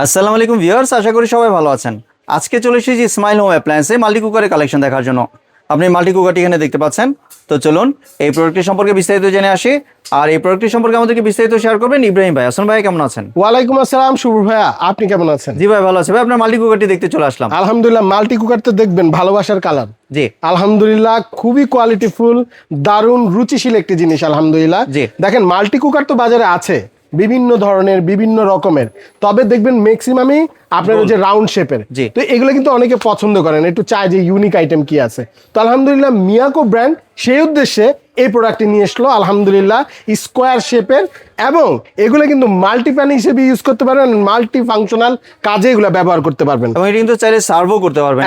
আসসালামু আলাইকুম ভিউয়ার্স, আশা করি সবাই ভালো আছেন। আজকে চলে এসেছি স্মাইল হোম অ্যাপ্লায়েন্সে মাল্টি কুকারের কালেকশন দেখার জন্য। আপনি মাল্টি কুকারটি এখানে দেখতে পাচ্ছেন। তো চলুন এই প্রোডাক্টটি সম্পর্কে বিস্তারিত জেনে আসি। আর এই প্রোডাক্টটি সম্পর্কে আমাদেরকে বিস্তারিত শেয়ার করবেন ইব্রাহিম ভাই। আসসালামু ভাই, কেমন আছেন? ওয়ালাইকুম আসসালাম শুভ ভাইয়া, আপনি কেমন আছেন? জি ভাই, ভালো আছে ভাই। আপনার মাল্টি কুকারটি দেখতে চলে আসলাম। আলহামদুলিল্লাহ, মাল্টি কুকার তো দেখবেন ভালোবাসার কালার। জি আলহামদুলিল্লাহ, খুবই কোয়ালিটিফুল, দারুণ রুচিশীল একটি জিনিস। আলহামদুলিল্লাহ, জি। দেখেন মাল্টি কুকার তো বাজারে আছে বিভিন্ন ধরনের বিভিন্ন রকমের, তবে দেখবেন ম্যাক্সিমামই আপনার ওই যে রাউন্ড শেপের। জি। তো এগুলো কিন্তু অনেকে পছন্দ করেন, একটু চায় যে ইউনিক আইটেম কি আছে। তো আলহামদুলিল্লাহ মিয়াকো ব্র্যান্ড সেই উদ্দেশ্যে এই প্রোডাক্টটি নিয়ে আসলো। আলহামদুলিল্লাহ স্কোয়ার শেপের, এবং এগুলো কিন্তু মাল্টি প্যান হিসেবে ইউজ করতে পারবেন, মাল্টি ফাংশনাল কাজে এগুলো ব্যবহার করতে পারবেন। এবং এটা কিন্তু চাইলে সার্ভও করতে পারবেন।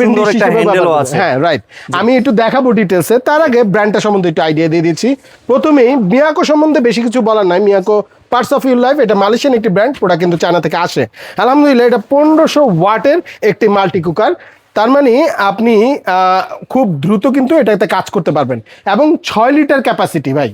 সুন্দর একটা হ্যান্ডেলও আছে। হ্যাঁ রাইট, আমি একটু দেখাবো ডিটেলসে। তার আগে ব্র্যান্ডটা সম্বন্ধে একটু আইডিয়া দিয়ে দিচ্ছি। প্রথমেই মিয়াকো সম্বন্ধে বেশি কিছু বলার নাই। Miyako parts of your life, এটা মালয়েশিয়ান একটি ব্র্যান্ড, ওটা কিন্তু চায়না থেকে আসে। আলহামদুলিল্লাহ, এটা 1500 ওয়াটের একটি মাল্টি কুকার। তার মানে আপনি খুব দ্রুত কিন্তু এটাতে কাজ করতে পারবেন, এবং 6 লিটার ক্যাপাসিটি ভাই,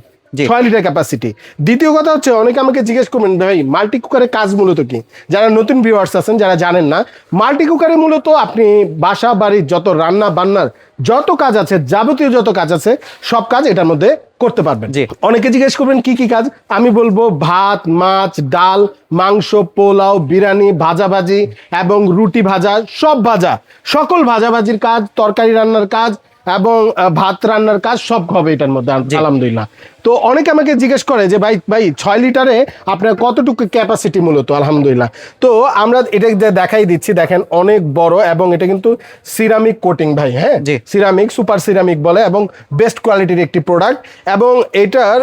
6 লিটার ক্যাপাসিটি। দ্বিতীয় কথা হচ্ছে, অনেকে আমাকে জিজ্ঞেস করবেন ভাই মাল্টি কুকারের কাজ মূলত কি। যারা নতুন ভিউয়ার্স আছেন, যারা জানেন না, মাল্টি কুকারে মূলত আপনি বাসা বাড়ির যত রান্না বান্নার যত কাজ আছে, যাবতীয় যত কাজ আছে, সব কাজ এটার মধ্যে করতে পারবেন। অনেকে জিজ্ঞেস করবেন কি কি কাজ, আমি বলবো ভাত, মাছ, ডাল, মাংস, পোলাও, বিরিয়ানি, ভাজাভাজি এবং রুটি ভাজা, সব ভাজা, সকল ভাজাভাজির কাজ, তরকারি রান্নার কাজ এবং ভাত রান্নার কাজ সব হবে এটার মধ্যে। আলহামদুলিল্লাহ। তো অনেকে আমাকে জিজ্ঞেস করে যে ভাই 6 লিটারে আপনার কতটুকু ক্যাপাসিটি মূলত। আলহামদুলিল্লাহ, তো আমরা এটা দেখাই দিচ্ছি। দেখেন অনেক বড়, এবং এটা কিন্তু সিরামিক কোটিং ভাই। হ্যাঁ, সিরামিক, সুপার সিরামিক বলে, এবং বেস্ট কোয়ালিটির একটি প্রোডাক্ট। এবং এটার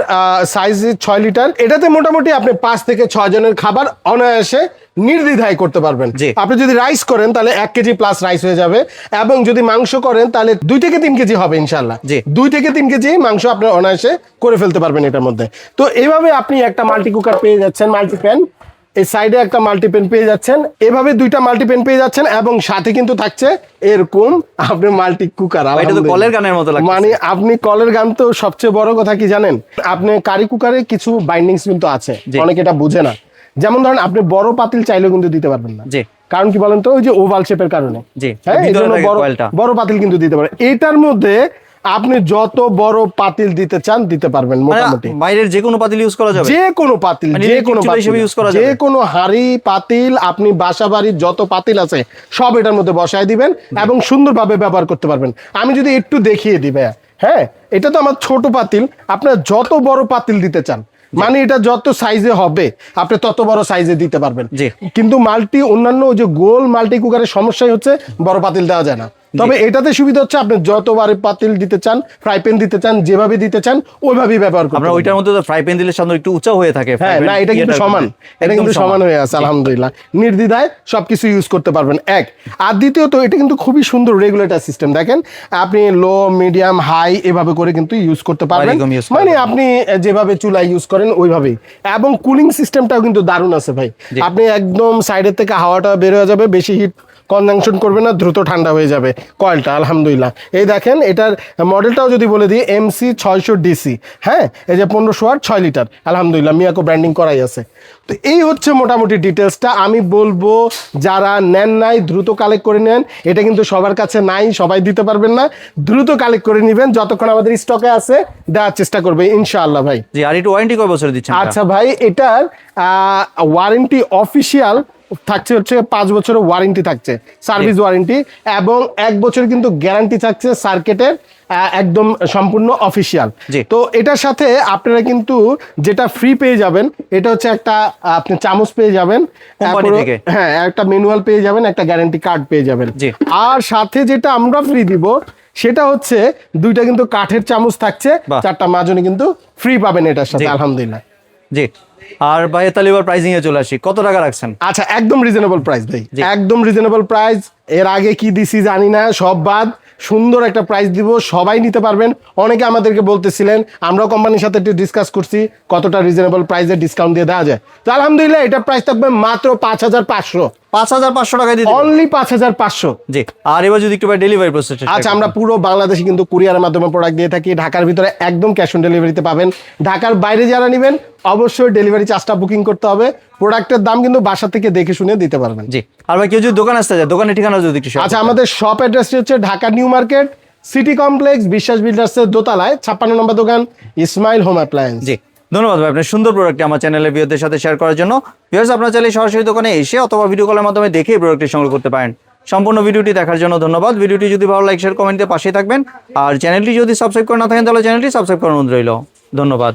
সাইজ 6 লিটার। এটাতে মোটামুটি আপনি 5 থেকে 6 জনের খাবার অনায়াসে নির্দ্বিধায় করতে পারবেন। আপনি যদি রাইস করেন তাহলে 1 কেজি প্লাস রাইস হয়ে যাবে, এবং যদি মাংস করেন তাহলে 2 থেকে 3 কেজি হবে ইনশাল্লাহ। 2 থেকে 3 কেজি মাংস আপনি অনায়াসে করে ফেলতে পারবেন এটার মধ্যে। তো এইভাবে আপনি একটা মাল্টি কুকার পেয়ে যাচ্ছেন, মাল্টি প্যান, এই সাইডে একটা মাল্টি প্যান পেয়ে যাচ্ছেন, এভাবে 2টা মাল্টি প্যান পেয়ে যাচ্ছেন, এবং সাথে কিন্তু থাকছে এরকম আপনি মাল্টি কুকার। কলের গানের মতো লাগে, মানে আপনি কলের গান। তো সবচেয়ে বড় কথা কি জানেন, আপনি কারি কুকারে কিছু বাইন্ডিংস কিন্তু আছে, অনেকে এটা বুঝে না। যেমন ধরেন আপনি বড় পাতিল চাইলেও কিন্তু দিতে পারবেন না। কারণ কি বলেন তো, ওই যে ওভাল শেপের কারণে। হ্যাঁ, এই জন্য বড় পাতিল কিন্তু দিতে পারেন। এটার মধ্যে আপনি যত বড় পাতিল দিতে চান দিতে পারবেন। মোটামুটি বাইরের যে কোনো পাতিল ইউজ করা যাবে, যে কোনো পাতিল, যে কোনো ইউজ করা যাবে, যে কোনো হাঁড়ি পাতিল, আপনি বাসা বাড়ির যত পাতিল আছে সব এটার মধ্যে বসায় দিবেন, এবং সুন্দরভাবে ব্যবহার করতে পারবেন। আমি যদি একটু দেখিয়ে দিই ভাইয়া। হ্যাঁ, এটা তো আমার ছোট পাতিল, আপনার যত বড় পাতিল দিতে চান, মানে এটা যত সাইজে হবে আপনি তত বড় সাইজে দিতে পারবেন। কিন্তু মাল্টি অন্যান্য ওই যে গোল মাল্টি কুকারের সমস্যাই হচ্ছে বড় পাতিল দেওয়া যায় না। তবে এটাতে সুবিধা হচ্ছে আপনি যতবার পাতিল দিতে চান, ফ্রাই প্যান দিতে চান, যেভাবে দিতে চান ওইভাবেই ব্যবহার করতে। আমরা ওইটার মধ্যে তো ফ্রাই প্যান দিলে সাধারণত একটু উঁচা হয়ে থাকে। হ্যাঁ, না এটা কিন্তু সমান, এটা কিন্তু সমান হয়ে আছে। আলহামদুলিল্লাহ, নির্দ্বিধায় সবকিছু ইউজ করতে পারবেন। এক আর দ্বিতীয়ত, এটা কিন্তু খুবই সুন্দর রেগুলেটর সিস্টেম। দেখেন আপনি লো, মিডিয়াম, হাই এভাবে করে কিন্তু ইউজ করতে পারবেন, মানে আপনি যেভাবে চুলায় ইউজ করেন ওইভাবেই। এবং কুলিং সিস্টেমটাও কিন্তু দারুণ আছে ভাই। আপনি একদম সাইডের থেকে হাওয়াটা বের হয়ে যাবে, বেশি হিট কনজাংশন করবে না, দ্রুত ঠান্ডা হয়ে যাবে কয়েলটা। আলহামদুলিল্লাহ, এই দেখেন এটার মডেলটাও যদি বলে দিই, MC600DC। হ্যাঁ, এই যে 1500 ওয়াট 6 লিটার। আলহামদুলিল্লাহ, মিয়াকো ব্র্যান্ডিং করাই আছে। তো এই হচ্ছে মোটামুটি ডিটেলসটা। আমি বলবো যারা নেন নাই দ্রুত কালেক্ট করে নেন। এটা কিন্তু সবার কাছে নাই, সবাই দিতে পারবেন না। দ্রুত কালেক্ট করে নেবেন, যতক্ষণ আমাদের স্টকে আছে দেওয়ার চেষ্টা করবে ইনশাআল্লাহ ভাই। জি, আর একটু ওয়ারেন্টি কয় বছর দিচ্ছেন? আচ্ছা ভাই, এটার ওয়ারেন্টি অফিসিয়াল থাকছে হচ্ছে 5 বছরের ওয়ারেন্টি থাকছে, সার্ভিস ওয়ারেন্টি, এবং 1 বছর কিন্তু গ্যারান্টি থাকছে সার্কিটের, একদম সম্পূর্ণ অফিসিয়াল। তো এটার সাথে আপনারা কিন্তু যেটা ফ্রি পেয়ে যাবেন, এটা হচ্ছে একটা আপনি চামচ পেয়ে যাবেন, হ্যাঁ একটা ম্যানুয়াল পেয়ে যাবেন, একটা গ্যারান্টি কার্ড পেয়ে যাবেন। আর সাথে যেটা আমরা ফ্রি দিব সেটা হচ্ছে 2টা কিন্তু কাঠের চামচ থাকছে, 4টা মাজনি কিন্তু ফ্রি পাবেন এটার সাথে। আলহামদুলিল্লাহ। জি, আর ভাই তাহলে এবার প্রাইসিং এ চলে আসি, কত টাকা রাখছেন? আচ্ছা, একদম রিজনেবল প্রাইস ভাই, একদম রিজনেবল প্রাইস। এর আগে কি দিছি জানি না, সব বাদ, সুন্দর একটা প্রাইস দিব, সবাই নিতে পারবেন। অনেকে আমাদেরকে বলতেছিলেন, আমরাও কোম্পানির সাথে একটু ডিসকাস করছি কতটা রিজনেবল প্রাইসে ডিসকাউন্ট দিয়ে দেওয়া যায়। তো আলহামদুলিল্লাহ, এটা প্রাইস থাকবে মাত্র 5500। 5,500 টাকায় দিতে পারবেন। অনলি 5,500। জি, আর এবার যদি একটু ডেলিভারি প্রসেসটা আচ্ছা, আমরা পুরো বাংলাদেশে কিন্তু কুরিয়ারের মাধ্যমে প্রোডাক্ট দিয়ে থাকি। ঢাকার ভিতরে একদম ক্যাশ অন ডেলিভারিতে পাবেন। ঢাকার বাইরে যারা নেবেন অবশ্যই ডেলিভারি চার্জটা বুকিং করতে হবে। প্রোডাক্টের দাম কিন্তু বাসা থেকে দেখে শুনে দিতে পারবেন। জি, আর ভাই কেউ যদি দোকান আসতে যায়, দোকানের ঠিকানা যদি একটু share আচ্ছা, করতেন। আমাদের শপ অ্যাড্রেসটি হচ্ছে Dhaka new market city complex বিশ্বাস বিল্ডার্সের দোতলায় 56 নম্বর দোকান, ইসমাইল হোম অ্যাপ্লায়েন্স। জি, ধন্যবাদ ভাই আপনার সুন্দর প্রোডাক্টটি আমার চ্যানেলের ভিউয়ারদের সাথে শেয়ার করার জন্য। ভিউয়ার্স, আপনারা চাইলে সরাসরি দোকানে এসে অথবা ভিডিও কলের মাধ্যমে দেখে এই প্রোডাক্টটি সংগ্রহ করতে পারেন। সম্পূর্ণ ভিডিওটি দেখার জন্য ধন্যবাদ। ভিডিওটি যদি ভালো লাইক শেয়ার কমেন্টে পাশে থাকবেন, আর চ্যানেলটি যদি সাবস্ক্রাইব করে না থাকেন তাহলে চ্যানেলটি সাবস্ক্রাইব করার অনুরোধ রইল। ধন্যবাদ।